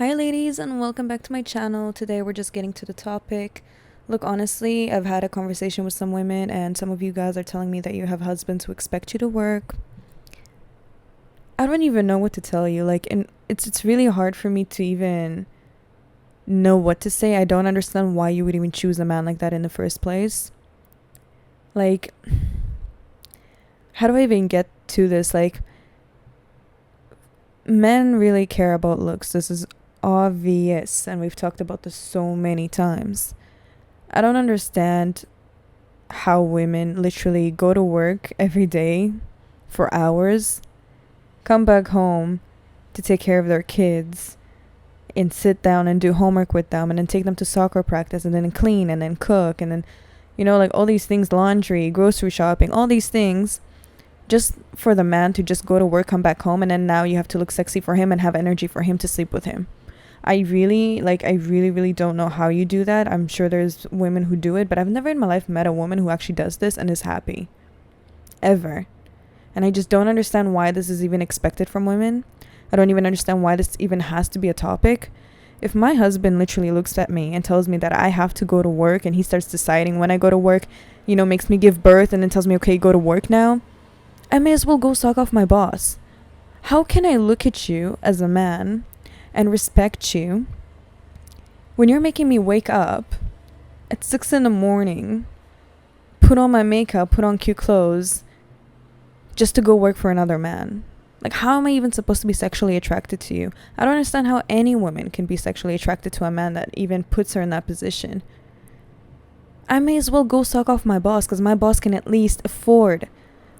Hi ladies and welcome back to my channel. Today we're just getting to the topic. Look, honestly, I've had a conversation with some women and some of you guys are telling me that you have husbands who expect you to work. I don't even know what to tell you. And it's really hard for me to even know what to say. I don't understand why you would even choose a man like that in the first place. Like, how do I even get to this? Men really care about looks. This is obvious, and we've talked about this so many times. I don't understand how women literally go to work every day for hours, come back home to take care of their kids, and sit down and do homework with them, and then take them to soccer practice, and then clean, and then cook, and then, all these things, laundry, grocery shopping, all these things, just for the man to just go to work, come back home, and then now you have to look sexy for him and have energy for him to sleep with him. I really don't know how you do that. I'm sure there's women who do it, but I've never in my life met a woman who actually does this and is happy. Ever. And I just don't understand why this is even expected from women. I don't even understand why this even has to be a topic. If my husband literally looks at me and tells me that I have to go to work, and he starts deciding when I go to work, makes me give birth and then tells me, okay, go to work now, I may as well go suck off my boss. How can I look at you as a man and respect you when you're making me wake up at 6 a.m, put on my makeup, put on cute clothes, just to go work for another man? Like, how am I even supposed to be sexually attracted to you? I don't understand how any woman can be sexually attracted to a man that even puts her in that position. I may as well go suck off my boss, because my boss can at least afford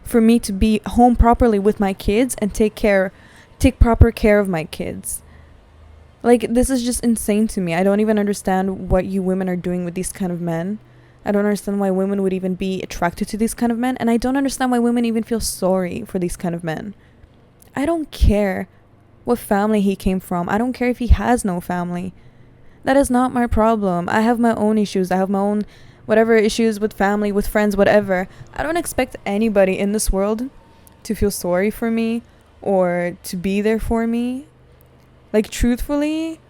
for me to be home properly with my kids and take proper care of my kids. This is just insane to me. I don't even understand what you women are doing with these kind of men. I don't understand why women would even be attracted to these kind of men. And I don't understand why women even feel sorry for these kind of men. I don't care what family he came from. I don't care if he has no family. That is not my problem. I have my own issues. I have my own whatever issues with family, with friends, whatever. I don't expect anybody in this world to feel sorry for me or to be there for me. Truthfully,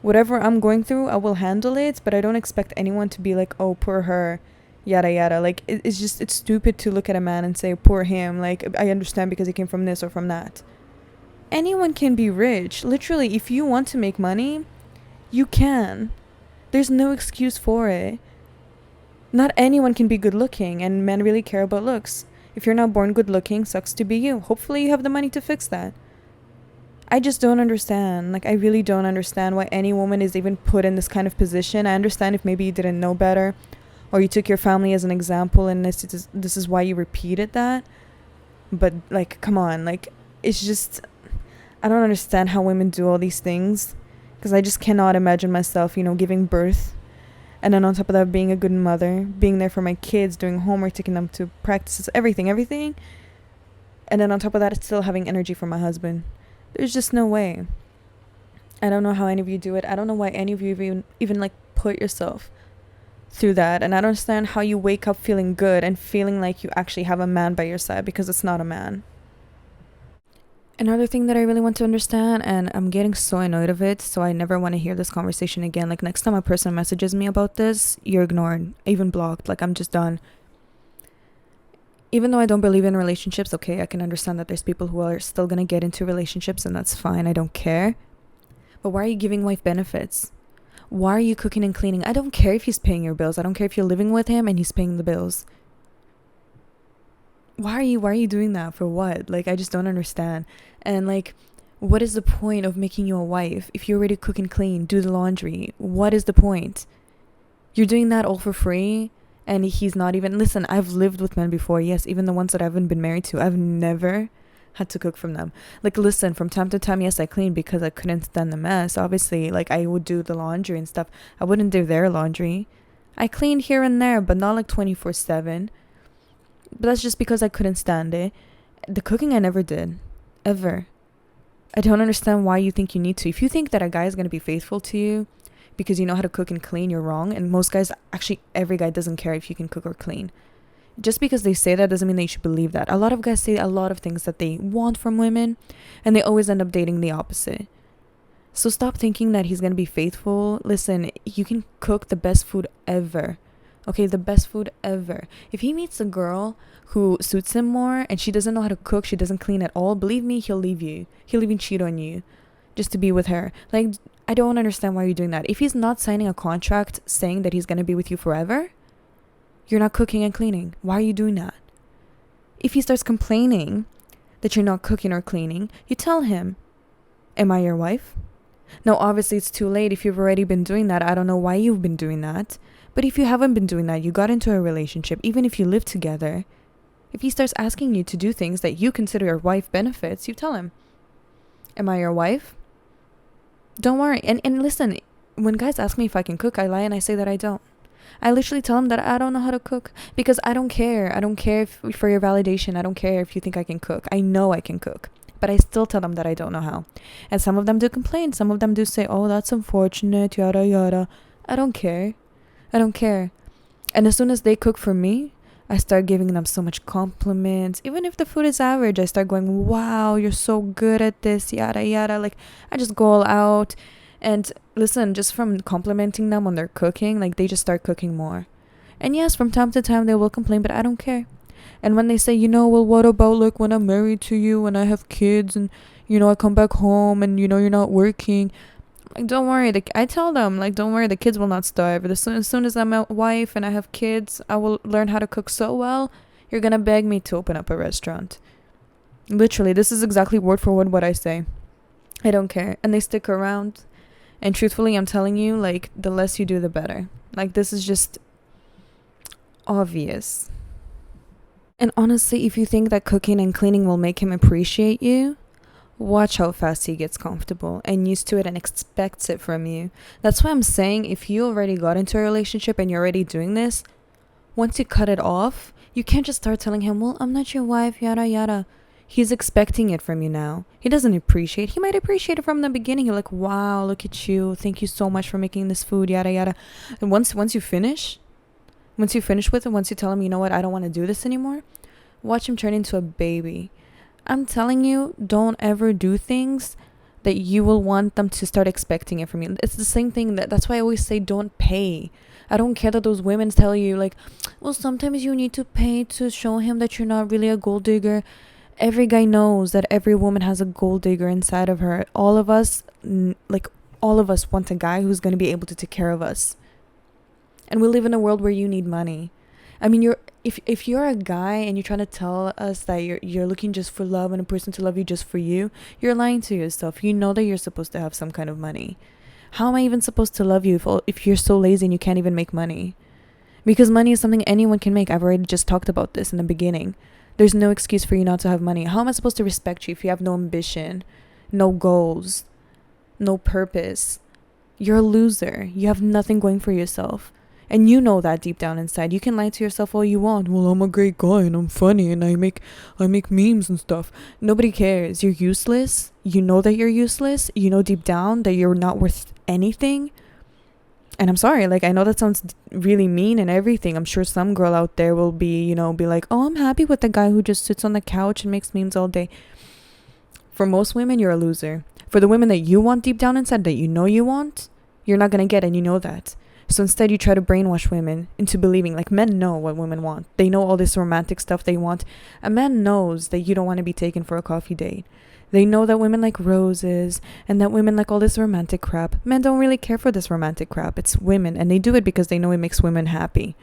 whatever I'm going through, I will handle it, but I don't expect anyone to be like, oh, poor her, yada yada. It's stupid to look at a man and say, poor him. I understand because he came from this or from that. Anyone can be rich. Literally, if you want to make money, you can. There's no excuse for it. Not anyone can be good looking, and men really care about looks. If you're not born good looking, sucks to be you. Hopefully you have the money to fix that. I just don't understand. I really don't understand why any woman is even put in this kind of position. I understand if maybe you didn't know better, or you took your family as an example and this is why you repeated that. But come on, it's just, I don't understand how women do all these things, because I just cannot imagine myself, giving birth, and then on top of that, being a good mother, being there for my kids, doing homework, taking them to practices, everything, and then on top of that, still having energy for my husband. There's just no way. I don't know how any of you do it. I don't know why any of you even put yourself through that. And I don't understand how you wake up feeling good and feeling like you actually have a man by your side, because it's not a man. Another thing that I really want to understand, and I'm getting so annoyed of it, so I never want to hear this conversation again. Next time a person messages me about this, you're ignored, even blocked. I'm just done. Even though I don't believe in relationships, okay, I can understand that there's people who are still going to get into relationships, and that's fine. I don't care. But why are you giving wife benefits? Why are you cooking and cleaning? I don't care if he's paying your bills. I don't care if you're living with him and he's paying the bills. Why are you doing that? For what? I just don't understand. And what is the point of making you a wife if you already cook and clean, do the laundry? What is the point? You're doing that all for free? And he's not even... Listen, I've lived with men before. Yes, even the ones that I haven't been married to. I've never had to cook from them. Listen, from time to time, yes, I cleaned because I couldn't stand the mess. Obviously, I would do the laundry and stuff. I wouldn't do their laundry. I cleaned here and there, but not 24/7. But that's just because I couldn't stand it. The cooking I never did. Ever. I don't understand why you think you need to. If you think that a guy is going to be faithful to you because you know how to cook and clean, you're wrong. And most guys, actually every guy doesn't care if you can cook or clean. Just because they say that doesn't mean that you should believe that. A lot of guys say a lot of things that they want from women, and they always end up dating the opposite. So stop thinking that he's gonna be faithful. Listen, you can cook the best food ever. Okay, the best food ever. If he meets a girl who suits him more and she doesn't know how to cook, she doesn't clean at all, believe me, he'll leave you. He'll even cheat on you just to be with her. Like, I don't understand why you're doing that. If he's not signing a contract saying that he's gonna be with you forever, you're not cooking and cleaning. Why are you doing that? If he starts complaining that you're not cooking or cleaning, you tell him, am I your wife? Now, obviously, it's too late if you've already been doing that. I don't know why you've been doing that. But if you haven't been doing that, you got into a relationship, even if you live together, if he starts asking you to do things that you consider your wife benefits, you tell him, am I your wife? Don't worry. And listen, when guys ask me if I can cook, I lie and I say that I don't. I literally tell them that I don't know how to cook because I don't care. I don't care for your validation. I don't care if you think I can cook. I know I can cook. But I still tell them that I don't know how. And some of them do complain. Some of them do say, oh, that's unfortunate, yada, yada. I don't care. I don't care. And as soon as they cook for me, I start giving them so much compliments. Even if the food is average, I start going, wow, you're so good at this, yada, yada. Like, I just go all out. And listen, just from complimenting them on their cooking, like, they just start cooking more. And yes, from time to time, they will complain, but I don't care. And when they say, well, what about, like, when I'm married to you and I have kids and, I come back home and, you're not working. Like, don't worry. I tell them, like, don't worry, the kids will not starve. As soon as I'm a wife and I have kids, I will learn how to cook so well, you're going to beg me to open up a restaurant. Literally, this is exactly word for word what I say. I don't care. And they stick around. And truthfully, I'm telling you, like, the less you do, the better. Like, this is just obvious. And honestly, if you think that cooking and cleaning will make him appreciate you, watch how fast he gets comfortable and used to it and expects it from you. That's why I'm saying if you already got into a relationship and you're already doing this, once you cut it off, you can't just start telling him, well, I'm not your wife, yada, yada. He's expecting it from you now. He might appreciate it from the beginning. You're like, wow, look at you. Thank you so much for making this food, yada, yada. And once you finish with it, once you tell him, you know what, I don't want to do this anymore, watch him turn into a baby. I'm telling you, don't ever do things that you will want them to start expecting it from you. It's the same thing. That's why I always say don't pay. I don't care that those women tell you, like, well, sometimes you need to pay to show him that you're not really a gold digger. Every guy knows that every woman has a gold digger inside of her. All of us want a guy who's going to be able to take care of us. And we live in a world where you need money. I mean, if you're a guy and you're trying to tell us that you're looking just for love and a person to love you just for you, you're lying to yourself. You know that you're supposed to have some kind of money. How am I even supposed to love you if you're so lazy and you can't even make money? Because money is something anyone can make. I've already just talked about this in the beginning. There's no excuse for you not to have money. How am I supposed to respect you if you have no ambition, no goals, no purpose? You're a loser. You have nothing going for yourself. And you know that deep down inside. You can lie to yourself all you want. Well, I'm a great guy and I'm funny and I make memes and stuff. Nobody cares. You're useless. You know that you're useless. You know deep down that you're not worth anything. And I'm sorry, like, I know that sounds really mean and everything. I'm sure some girl out there will be like, oh, I'm happy with the guy who just sits on the couch and makes memes all day. For most women, you're a loser. For the women that you want deep down inside, that you know you want, you're not going to get, and you know that. So instead, you try to brainwash women into believing, like, men know what women want. They know all this romantic stuff they want. A man knows that you don't want to be taken for a coffee date. They know that women like roses and that women like all this romantic crap. Men don't really care for this romantic crap. It's women, and they do it because they know it makes women happy.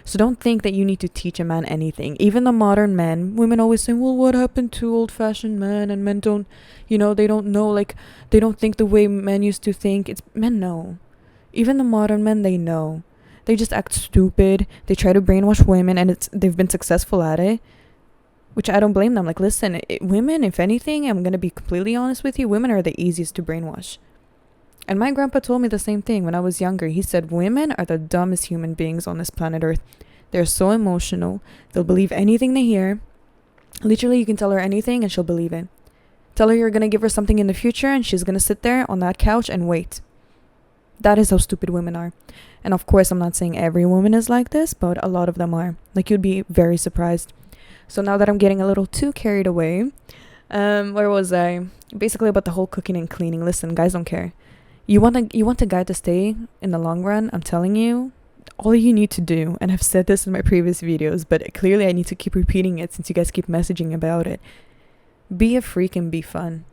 So don't think that you need to teach a man anything. Even the modern men, women always say, well, what happened to old-fashioned men? And men don't, they don't know, like, they don't think the way men used to think. Men know. Even the modern men, they know. They just act stupid. They try to brainwash women, and they've been successful at it, which I don't blame them. Like, listen, women, if anything, I'm going to be completely honest with you, women are the easiest to brainwash. And my grandpa told me the same thing when I was younger. He said, women are the dumbest human beings on this planet Earth. They're so emotional. They'll believe anything they hear. Literally, you can tell her anything and she'll believe it. Tell her you're going to give her something in the future and she's going to sit there on that couch and wait. That is how stupid women are. And of course, I'm not saying every woman is like this, but a lot of them are. Like, you'd be very surprised. So now that I'm getting a little too carried away, Where was I? Basically about the whole cooking and cleaning. Listen, guys don't care. You want a guy to stay in the long run, I'm telling you, all you need to do, and I've said this in my previous videos, but clearly I need to keep repeating it since you guys keep messaging about it. Be a freak and be fun.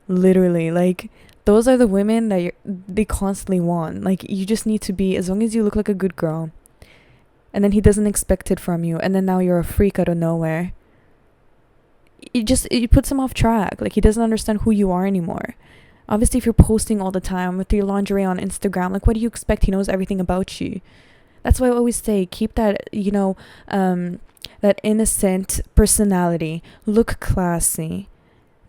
Literally, like, those are the women that they constantly want. Like, you just need to be, as long as you look like a good girl, and then he doesn't expect it from you, and then now you're a freak out of nowhere. It puts him off track. Like, he doesn't understand who you are anymore. Obviously, if you're posting all the time with your lingerie on Instagram, like, what do you expect? He knows everything about you. That's why I always say, keep that, that innocent personality. Look classy.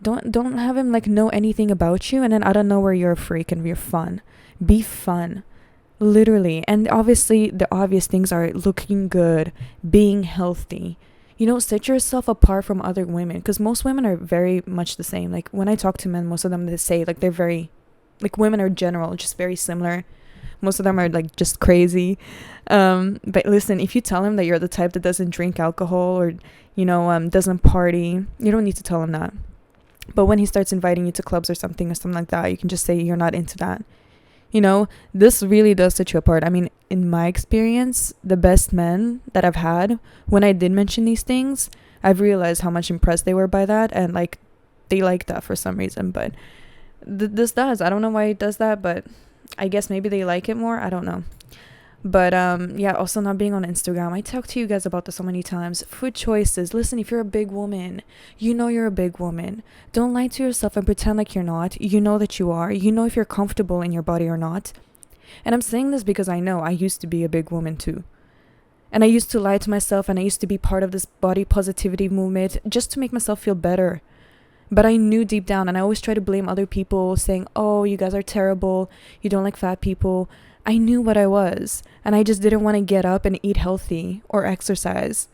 Don't have him like know anything about you, and then out of nowhere you're a freak and you're fun. Be fun. Literally. And obviously the obvious things are looking good, being healthy. Set yourself apart from other women, because most women are very much the same. Like, when I talk to men, most of them, they say like they're very, like, women are general just very similar. Most of them are like just crazy. But listen, if you tell him that you're the type that doesn't drink alcohol or doesn't party, you don't need to tell him that. But when he starts inviting you to clubs or something like that, you can just say you're not into that. This really does set you apart. I mean, in my experience, the best men that I've had, when I did mention these things, I've realized how much impressed they were by that, and like, they like that for some reason. But this does. I don't know why it does that, but I guess maybe they like it more. I don't know. But yeah, also not being on Instagram. I talked to you guys about this so many times. Food choices. Listen, if you're a big woman, you're a big woman. Don't lie to yourself and pretend like you're not. You know that you are. You know if you're comfortable in your body or not. And I'm saying this because I know I used to be a big woman too. And I used to lie to myself, and I used to be part of this body positivity movement just to make myself feel better. But I knew deep down, and I always try to blame other people, saying, oh, you guys are terrible. You don't like fat people. I knew what I was, and I just didn't want to get up and eat healthy or exercise.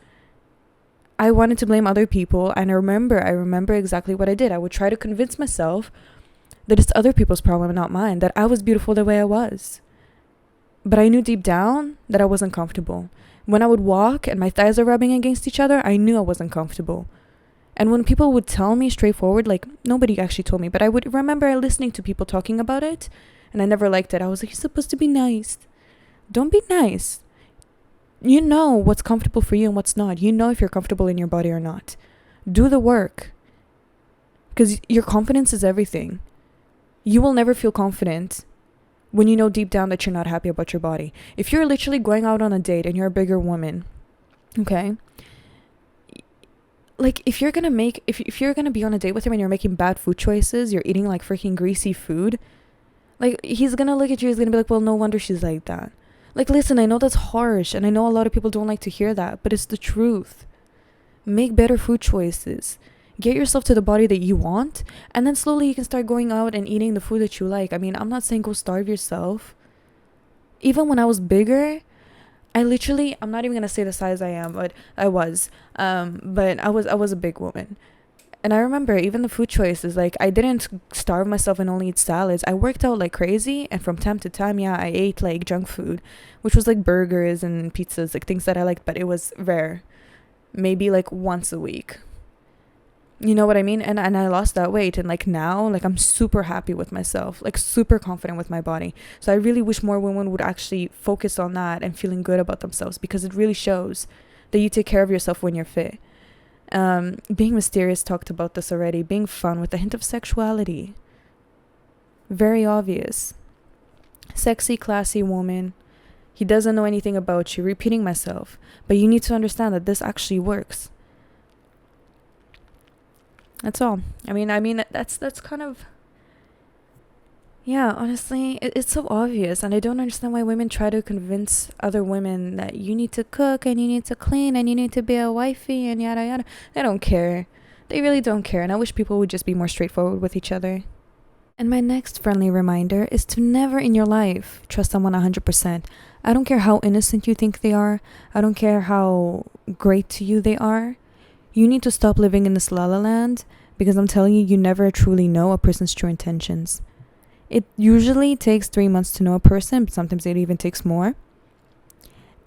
I wanted to blame other people, and I remember exactly what I did. I would try to convince myself that it's other people's problem and not mine, that I was beautiful the way I was. But I knew deep down that I wasn't comfortable. When I would walk and my thighs are rubbing against each other, I knew I wasn't comfortable. And when people would tell me straightforward, like, nobody actually told me, but I would remember listening to people talking about it, and I never liked it. I was like, you're supposed to be nice. Don't be nice. You know what's comfortable for you and what's not. You know if you're comfortable in your body or not. Do the work. Because your confidence is everything. You will never feel confident when you know deep down that you're not happy about your body. If you're literally going out on a date and you're a bigger woman, okay? Like, if you're gonna be on a date with him and you're making bad food choices, you're eating like freaking greasy food, like, he's gonna look at you, he's gonna be like, well, no wonder she's like that. Like, listen, I know that's harsh, and I know a lot of people don't like to hear that, but it's the truth. Make better food choices. Get yourself to the body that you want, and then slowly you can start going out and eating the food that you like. I mean, I'm not saying go starve yourself. Even when I was bigger, I'm not even gonna say the size I am, but I was. But I was a big woman. And I remember even the food choices, like, I didn't starve myself and only eat salads. I worked out like crazy, and from time to time, yeah, I ate like junk food, which was like burgers and pizzas, like things that I liked, but it was rare. Maybe like once a week. You know what I mean? And I lost that weight, and like now, like, I'm super happy with myself, like super confident with my body. So I really wish more women would actually focus on that and feeling good about themselves, because it really shows that you take care of yourself when you're fit. Being mysterious, talked about this already. Being fun with a hint of sexuality. Very obvious. Sexy, classy woman. He doesn't know anything about you. Repeating myself. But you need to understand that this actually works. That's all. I mean, that's kind of... Yeah, honestly, it's so obvious, and I don't understand why women try to convince other women that you need to cook and you need to clean and you need to be a wifey and yada yada. They don't care. They really don't care, and I wish people would just be more straightforward with each other. And my next friendly reminder is to never in your life trust someone 100%. I don't care how innocent you think they are. I don't care how great to you they are. You need to stop living in this la-la land, because I'm telling you, you never truly know a person's true intentions. It usually takes 3 months to know a person, but sometimes it even takes more.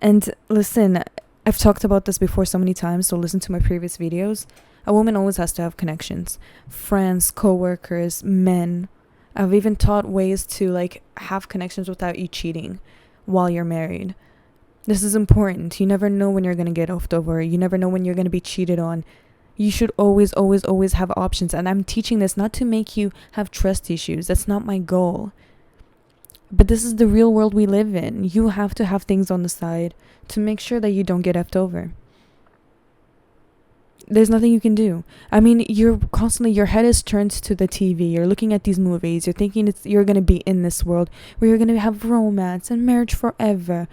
And listen, I've talked about this before so many times, so listen to my previous videos. A woman always has to have connections. Friends, co-workers, men. I've even taught ways to like have connections without you cheating while you're married. This is important. You never know when you're going to get offed over. You never know when you're going to be cheated on. You should always, always, always have options. And I'm teaching this not to make you have trust issues. That's not my goal. But this is the real world we live in. You have to have things on the side to make sure that you don't get effed over. There's nothing you can do. I mean, you're constantly, your head is turned to the TV. You're looking at these movies. You're thinking you're going to be in this world where you're going to have romance and marriage forever.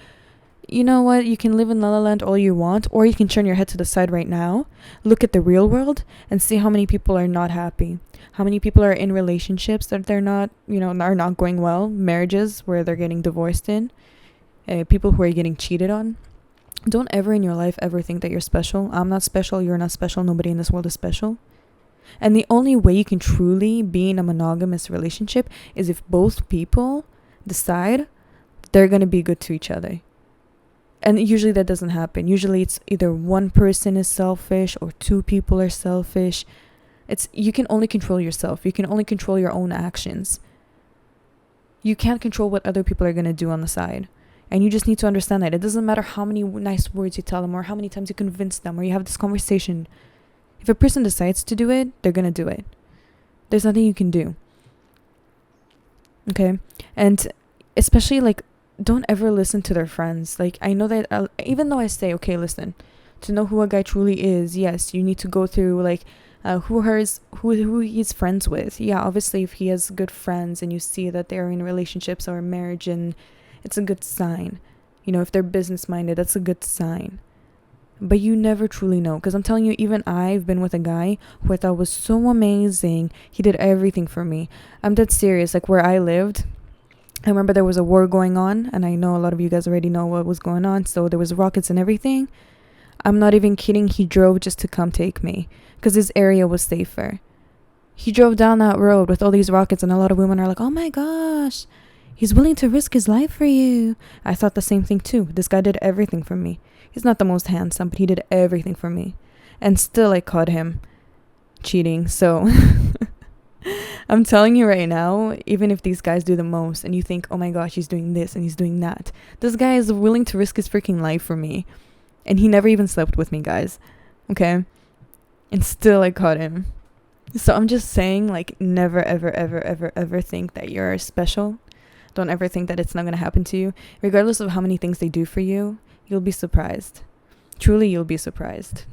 You know what? You can live in La La Land all you want, or you can turn your head to the side right now, look at the real world, and see how many people are not happy. How many people are in relationships that they're not, are not going well. Marriages where they're getting divorced in. People who are getting cheated on. Don't ever in your life ever think that you're special. I'm not special. You're not special. Nobody in this world is special. And the only way you can truly be in a monogamous relationship is if both people decide they're going to be good to each other. And usually that doesn't happen. Usually it's either one person is selfish or two people are selfish. You can only control yourself. You can only control your own actions. You can't control what other people are going to do on the side. And you just need to understand that. It doesn't matter how many nice words you tell them or how many times you convince them or you have this conversation. If a person decides to do it, they're going to do it. There's nothing you can do. Okay? And especially like, don't ever listen to their friends. Like, I know that even though I say, okay, listen, to know who a guy truly is, yes, you need to go through like who he's friends with. Yeah, obviously if he has good friends and you see that they're in relationships or marriage, and it's a good sign. If they're business minded, that's a good sign. But you never truly know, because I'm telling you, even I've been with a guy who I thought was so amazing. He did everything for me. I'm dead serious. Like where I lived, I remember there was a war going on, and I know a lot of you guys already know what was going on. So there was rockets and everything. I'm not even kidding. He drove just to come take me because his area was safer. He drove down that road with all these rockets, and a lot of women are like, oh my gosh, he's willing to risk his life for you. I thought the same thing too. This guy did everything for me. He's not the most handsome, but he did everything for me. And still I caught him cheating. So I'm telling you right now, even if these guys do the most and you think, oh my gosh, he's doing this and he's doing that, this guy is willing to risk his freaking life for me. And he never even slept with me, guys. Okay? And still I caught him. So I'm just saying, like, never, ever, ever, ever, ever think that you're special. Don't ever think that it's not going to happen to you. Regardless of how many things they do for you, you'll be surprised. Truly, you'll be surprised.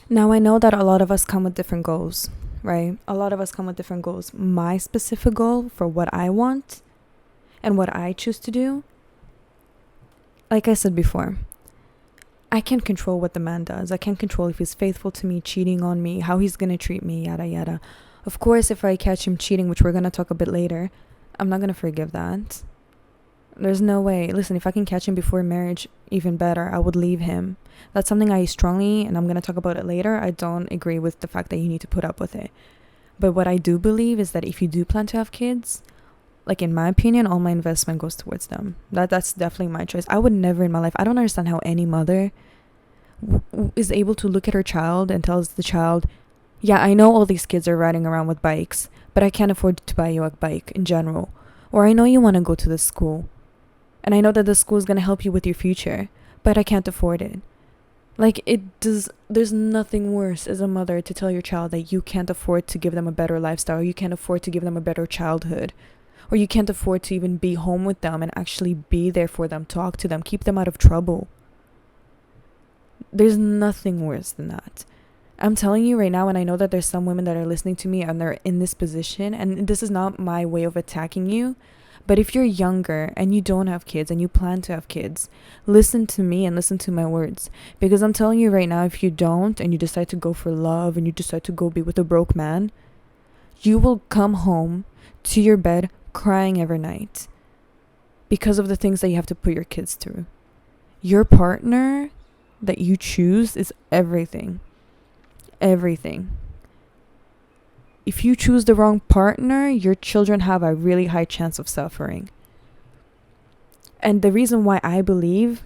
Now, I know that a lot of us come with different goals, right? A lot of us come with different goals. My specific goal for what I want and what I choose to do, like I said before, I can't control what the man does. I can't control if he's faithful to me, cheating on me, how he's going to treat me, yada, yada. Of course, if I catch him cheating, which we're going to talk a bit later, I'm not going to forgive that. There's no way. Listen, if I can catch him before marriage, even better, I would leave him. That's something I strongly, and I'm going to talk about it later, I don't agree with the fact that you need to put up with it. But what I do believe is that if you do plan to have kids, like in my opinion, all my investment goes towards them. That's definitely my choice. I would never in my life, I don't understand how any mother is able to look at her child and tells the child, yeah, I know all these kids are riding around with bikes, but I can't afford to buy you a bike in general. Or I know you want to go to this school, and I know that the school is going to help you with your future, but I can't afford it. Like, there's nothing worse as a mother to tell your child that you can't afford to give them a better lifestyle, or you can't afford to give them a better childhood, or you can't afford to even be home with them and actually be there for them, talk to them, keep them out of trouble. There's nothing worse than that. I'm telling you right now, and I know that there's some women that are listening to me and they're in this position, and this is not my way of attacking you, but if you're younger and you don't have kids and you plan to have kids, listen to me and listen to my words. Because I'm telling you right now, if you don't and you decide to go for love and you decide to go be with a broke man, you will come home to your bed crying every night because of the things that you have to put your kids through. Your partner that you choose is everything. Everything. If you choose the wrong partner, your children have a really high chance of suffering. And the reason why I believe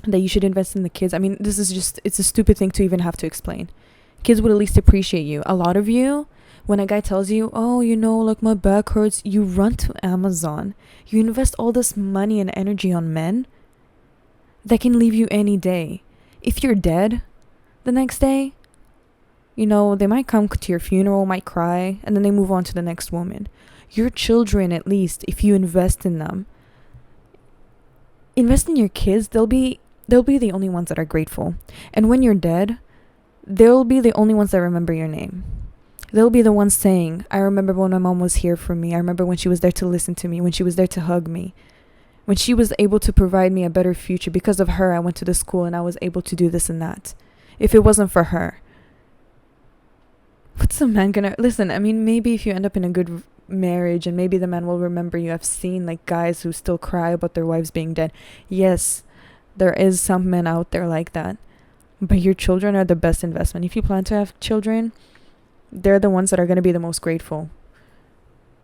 that you should invest in the kids, I mean, it's a stupid thing to even have to explain. Kids would at least appreciate you. A lot of you, when a guy tells you, oh, like my back hurts, you run to Amazon. You invest all this money and energy on men that can leave you any day. If you're dead the next day, they might come to your funeral, might cry, and then they move on to the next woman. Your children, at least, if you invest in them, invest in your kids, they'll be the only ones that are grateful. And when you're dead, they'll be the only ones that remember your name. They'll be the ones saying, I remember when my mom was here for me. I remember when she was there to listen to me, when she was there to hug me, when she was able to provide me a better future. Because of her, I went to the school and I was able to do this and that. If it wasn't for her, what's a man gonna... Listen, I mean, maybe if you end up in a good marriage and maybe the man will remember you. I've seen like guys who still cry about their wives being dead. Yes, there is some men out there like that. But your children are the best investment. If you plan to have children, they're the ones that are going to be the most grateful.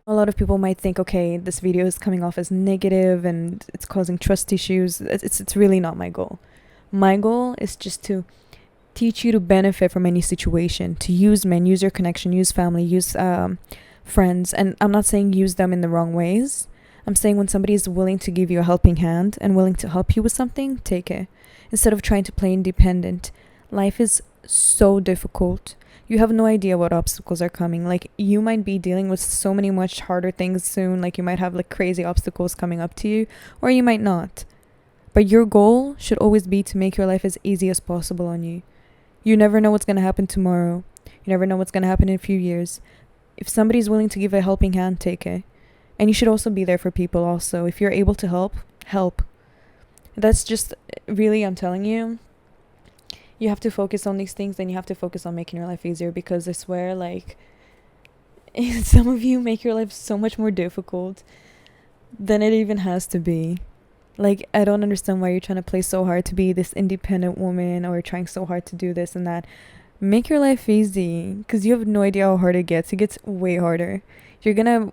A lot of people might think, okay, this video is coming off as negative and it's causing trust issues. It's really not my goal. My goal is just to teach you to benefit from any situation, to use men, use your connection, use family, use friends. And I'm not saying use them in the wrong ways. I'm saying when somebody is willing to give you a helping hand and willing to help you with something, take it. Instead of trying to play independent. Life is so difficult. You have no idea what obstacles are coming. Like, you might be dealing with so many much harder things soon. Like, you might have like crazy obstacles coming up to you, or you might not. But your goal should always be to make your life as easy as possible on you. You never know what's going to happen tomorrow. You never know what's going to happen in a few years. If somebody's willing to give a helping hand, take it. And you should also be there for people also. If you're able to help, help. That's just, really, I'm telling you, you have to focus on these things, and you have to focus on making your life easier, because I swear, like, some of you make your life so much more difficult than it even has to be. Like, I don't understand why you're trying to play so hard to be this independent woman, or trying so hard to do this and that. Make your life easy, because you have no idea how hard it gets. It gets way harder. You're gonna,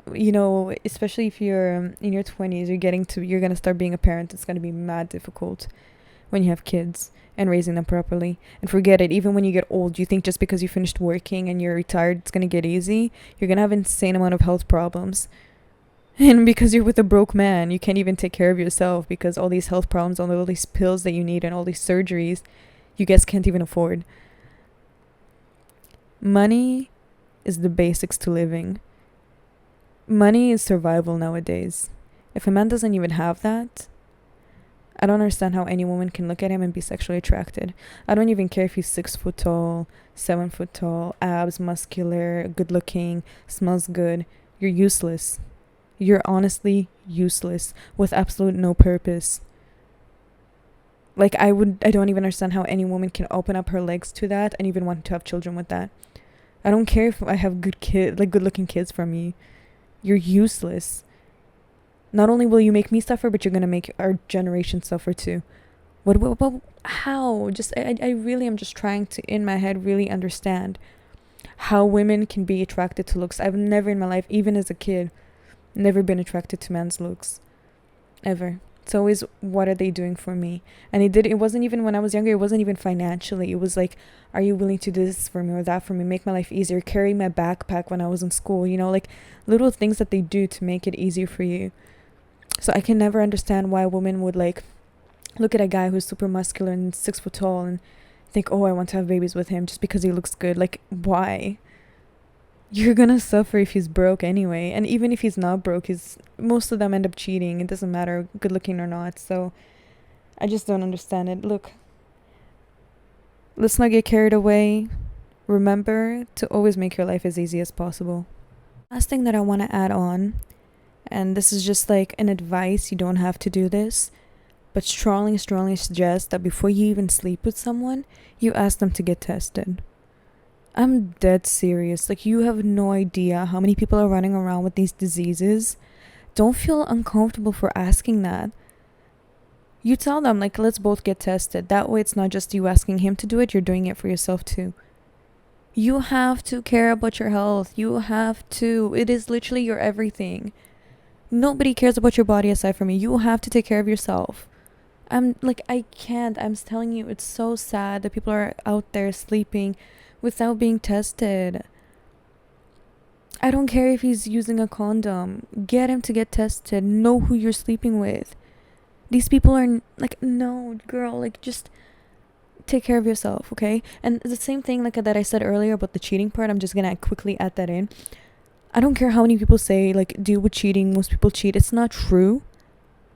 especially if you're in your 20s, you're gonna start being a parent. It's gonna be mad difficult when you have kids and raising them properly. And forget it, even when you get old, you think just because you finished working and you're retired, it's gonna get easy. You're gonna have an insane amount of health problems. And because you're with a broke man, you can't even take care of yourself, because all these health problems, all these pills that you need, and all these surgeries, you guys can't even afford. Money is the basics to living. Money is survival nowadays. If a man doesn't even have that, I don't understand how any woman can look at him and be sexually attracted. I don't even care if he's 6 foot tall, 7 foot tall, abs, muscular, good looking, smells good. You're useless. You're honestly useless, with absolute no purpose. Like, I don't even understand how any woman can open up her legs to that and even want to have children with that. I don't care if I have good looking kids from you. You're useless. Not only will you make me suffer, but you're going to make our generation suffer too. How? I really am just trying to, in my head, really understand how women can be attracted to looks. I've never in my life, even as a kid, never been attracted to men's looks. Ever. It's always, what are they doing for me? And it wasn't even when I was younger, it wasn't even financially. It was like, are you willing to do this for me or that for me? Make my life easier. Carry my backpack when I was in school, like little things that they do to make it easier for you. So I can never understand why a woman would like look at a guy who's super muscular and 6 foot tall and think, oh, I want to have babies with him just because he looks good. Like, why? You're gonna suffer if he's broke anyway. And even if he's not broke, most of them end up cheating. It doesn't matter, good looking or not. So I just don't understand it. Look, let's not get carried away. Remember to always make your life as easy as possible. Last thing that I want to add on, and this is just like an advice, you don't have to do this, but strongly suggest that before you even sleep with someone, you ask them to get tested. I'm dead serious. Like, you have no idea how many people are running around with these diseases. Don't feel uncomfortable for asking that. You tell them, like, let's both get tested. That way it's not just you asking him to do it, you're doing it for yourself too. You have to care about your health. You have to. It is literally your everything. Nobody cares about your body aside from you. You have to take care of yourself. I can't. I'm telling you, it's so sad that people are out there sleeping without being tested. I don't care if he's using a condom. Get him to get tested. Know who you're sleeping with. These people are like, no, girl, like, just take care of yourself, okay? And the same thing like that I said earlier about the cheating part, I'm just gonna quickly add that in. I don't care how many people say, like, deal with cheating, most people cheat. It's not true.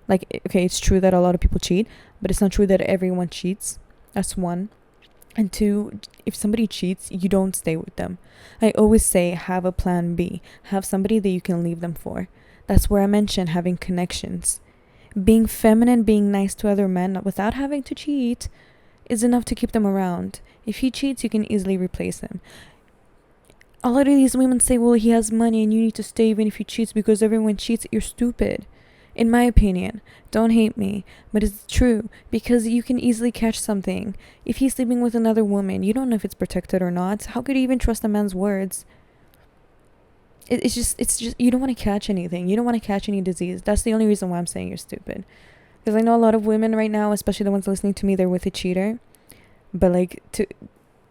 Like, okay, it's true that a lot of people cheat, but it's not true that everyone cheats. That's one. And two, if somebody cheats, you don't stay with them. I always say have a plan B. Have somebody that you can leave them for. That's where I mentioned having connections. Being feminine, being nice to other men without having to cheat is enough to keep them around. If he cheats, you can easily replace him. A lot of these women say, well, he has money and you need to stay even if he cheats because everyone cheats. You're stupid. In my opinion, don't hate me, but it's true, because you can easily catch something. If he's sleeping with another woman, you don't know if it's protected or not. How could you even trust a man's words? It's just, you don't want to catch anything. You don't want to catch any disease. That's the only reason why I'm saying you're stupid. Because I know a lot of women right now, especially the ones listening to me, they're with a cheater. But like,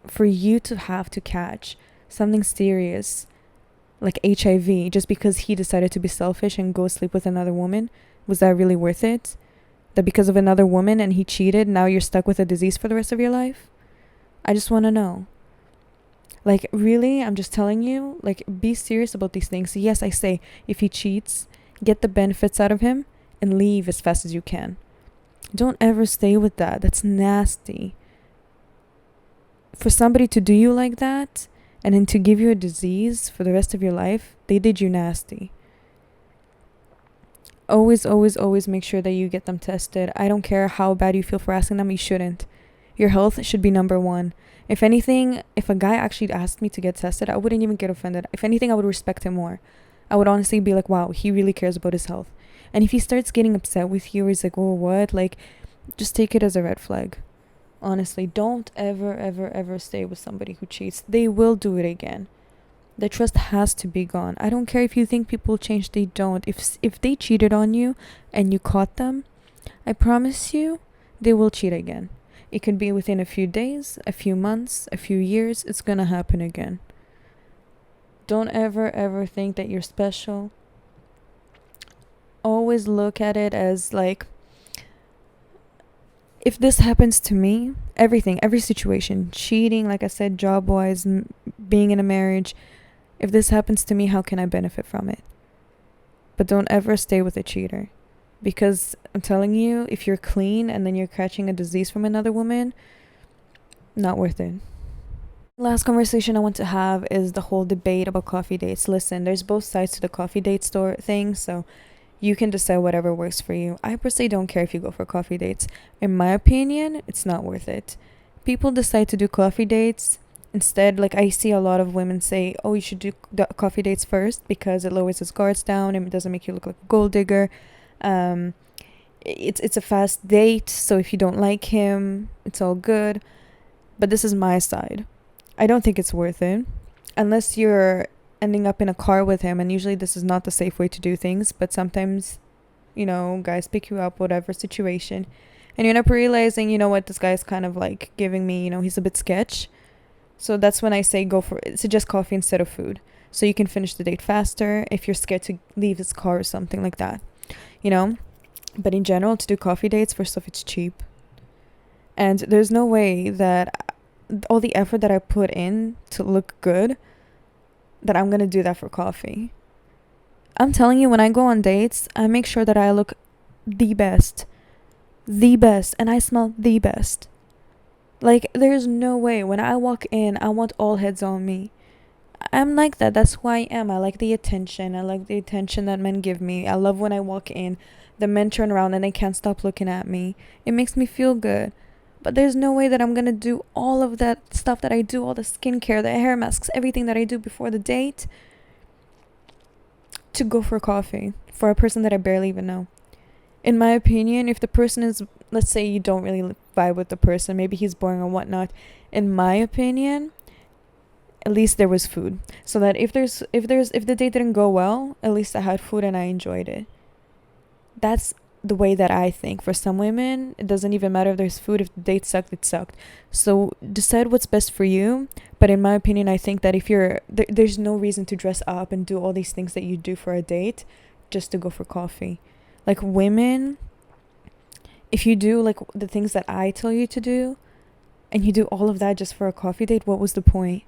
for you to have to catch something serious like HIV just because he decided to be selfish and go sleep with another woman, was that really worth it? That because of another woman and he cheated, now you're stuck with a disease for the rest of your life? I just want to know. Like, really, I'm just telling you, like, be serious about these things. Yes, I say, if he cheats, get the benefits out of him and leave as fast as you can. Don't ever stay with that. That's nasty. For somebody to do you like that and then to give you a disease for the rest of your life, they did you nasty. Always, always, always make sure that you get them tested. I don't care how bad you feel for asking them, you shouldn't. Your health should be number one. If anything, if a guy actually asked me to get tested, I wouldn't even get offended. If anything, I would respect him more. I would honestly be like, wow, he really cares about his health. And if he starts getting upset with you, or he's like, oh, what? Like, just take it as a red flag. Honestly, don't ever, ever, ever stay with somebody who cheats. They will do it again. The trust has to be gone. I don't care if you think people change, they don't. If they cheated on you and you caught them, I promise you, they will cheat again. It could be within a few days, a few months, a few years. It's gonna happen again. Don't ever, ever think that you're special. Always look at it as like, if this happens to me, everything, every situation, cheating, like I said, job-wise, being in a marriage, if this happens to me, how can I benefit from it? But don't ever stay with a cheater. Because I'm telling you, if you're clean and then you're catching a disease from another woman, not worth it. Last conversation I want to have is the whole debate about coffee dates. Listen, there's both sides to the coffee date store thing, so you can decide whatever works for you. I personally don't care if you go for coffee dates. In my opinion, it's not worth it. People decide to do coffee dates. Instead, like, I see a lot of women say, oh, you should do the coffee dates first because it lowers his guards down and it doesn't make you look like a gold digger. It's a fast date, so if you don't like him, it's all good. But this is my side. I don't think it's worth it. Unless you're ending up in a car with him, and usually this is not the safe way to do things, but sometimes, you know, guys pick you up, whatever situation, and you end up realizing, you know what, this guy's kind of like giving me, you know, he's a bit sketch. So that's when I say go for it. Suggest coffee instead of food, so you can finish the date faster if you're scared to leave his car or something like that, you know. But in general, to do coffee dates, first off, it's cheap, and there's no way that all the effort that I put in to look good, that I'm gonna do that for coffee. I'm telling you, when I go on dates, I make sure that I look the best, and I smell the best. Like, there's no way. When I walk in, I want all heads on me. I'm like that. That's who I am. I like the attention. I like the attention that men give me. I love when I walk in, the men turn around and they can't stop looking at me. It makes me feel good. But there's no way that I'm gonna do all of that stuff that I do, all the skincare, the hair masks, everything that I do before the date, to go for coffee for a person that I barely even know. In my opinion, if the person is, let's say you don't really vibe with the person, maybe he's boring or whatnot, in my opinion, at least there was food. So that if the date didn't go well, at least I had food and I enjoyed it. That's the way that I think. For some women, it doesn't even matter if there's food. If the date sucked, it sucked. So decide what's best for you. But in my opinion, I think that if there's no reason to dress up and do all these things that you do for a date just to go for coffee. Like women, if you do like the things that I tell you to do and you do all of that just for a coffee date, what was the point?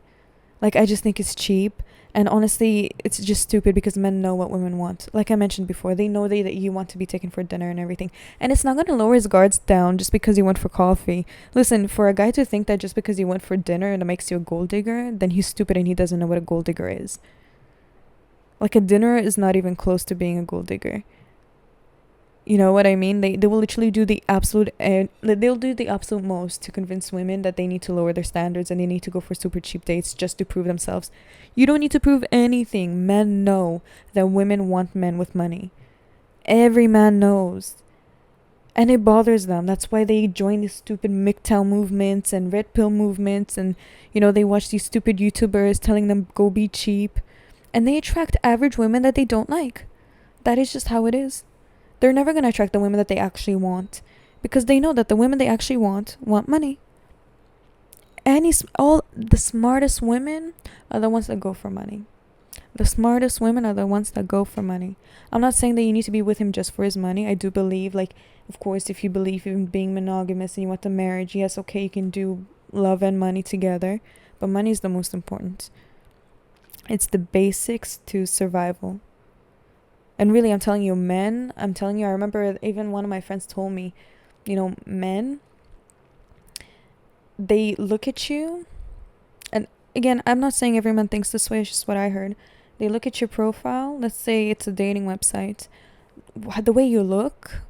Like, I just think it's cheap. And honestly, it's just stupid because men know what women want. Like I mentioned before, they know that you want to be taken for dinner and everything. And it's not going to lower his guards down just because you went for coffee. Listen, for a guy to think that just because you went for dinner and it makes you a gold digger, then he's stupid and he doesn't know what a gold digger is. Like, a dinner is not even close to being a gold digger. You know what I mean? They will literally do the absolute they'll do the absolute most to convince women that they need to lower their standards and they need to go for super cheap dates just to prove themselves. You don't need to prove anything. Men know that women want men with money. Every man knows. And it bothers them. That's why they join these stupid MGTOW movements and red pill movements, and they watch these stupid YouTubers telling them go be cheap, and they attract average women that they don't like. That is just how it is. They're never going to attract the women that they actually want because they know that the women they actually want money. All the smartest women are the ones that go for money. The smartest women are the ones that go for money. I'm not saying that you need to be with him just for his money. I do believe, like, of course, if you believe in being monogamous and you want the marriage, yes, okay, you can do love and money together, but money is the most important. It's the basics to survival. And really, I remember even one of my friends told me, men, they look at you. And again, I'm not saying every man thinks this way. It's just what I heard. They look at your profile. Let's say it's a dating website. The way you look,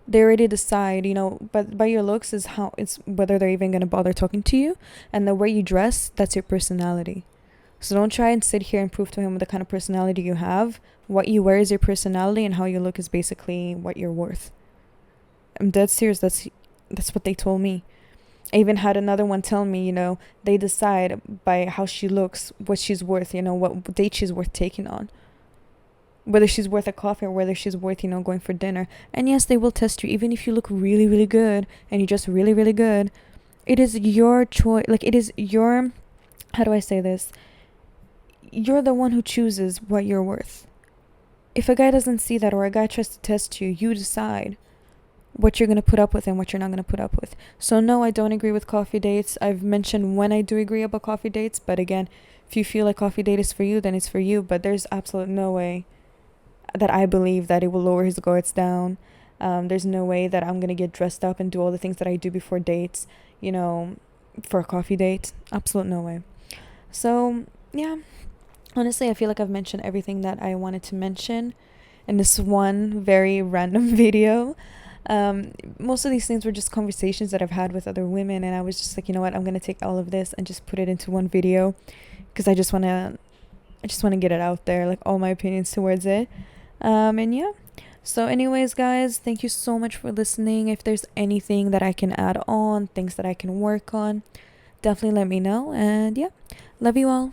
they already decide, but by your looks is how it's whether they're even going to bother talking to you. And the way you dress, that's your personality. So don't try and sit here and prove to him the kind of personality you have. What you wear is your personality, and how you look is basically what you're worth. I'm dead serious. That's what they told me. I even had another one tell me, they decide by how she looks what she's worth, what date she's worth taking on. Whether she's worth a coffee or whether she's worth, going for dinner. And yes, they will test you. Even if you look really, really good and you're just really, really good, it is your choice. Like, it is your, how do I say this? You're the one who chooses what you're worth. If a guy doesn't see that, or a guy tries to test you, you decide what you're going to put up with and what you're not going to put up with. So no, I don't agree with coffee dates. I've mentioned when I do agree about coffee dates, but again, if you feel like coffee date is for you, then it's for you. But there's absolutely no way that I believe that it will lower his guards down. There's no way that I'm going to get dressed up and do all the things that I do before dates, for a coffee date. Absolute no way. So, yeah. Honestly, I feel like I've mentioned everything that I wanted to mention in this one very random video. Most of these things were just conversations that I've had with other women, and I was just like, you know what, I'm going to take all of this and just put it into one video because I just want to get it out there, like all my opinions towards it. And yeah. So anyways, guys, thank you so much for listening. If there's anything that I can add on, things that I can work on, definitely let me know. And yeah, love you all.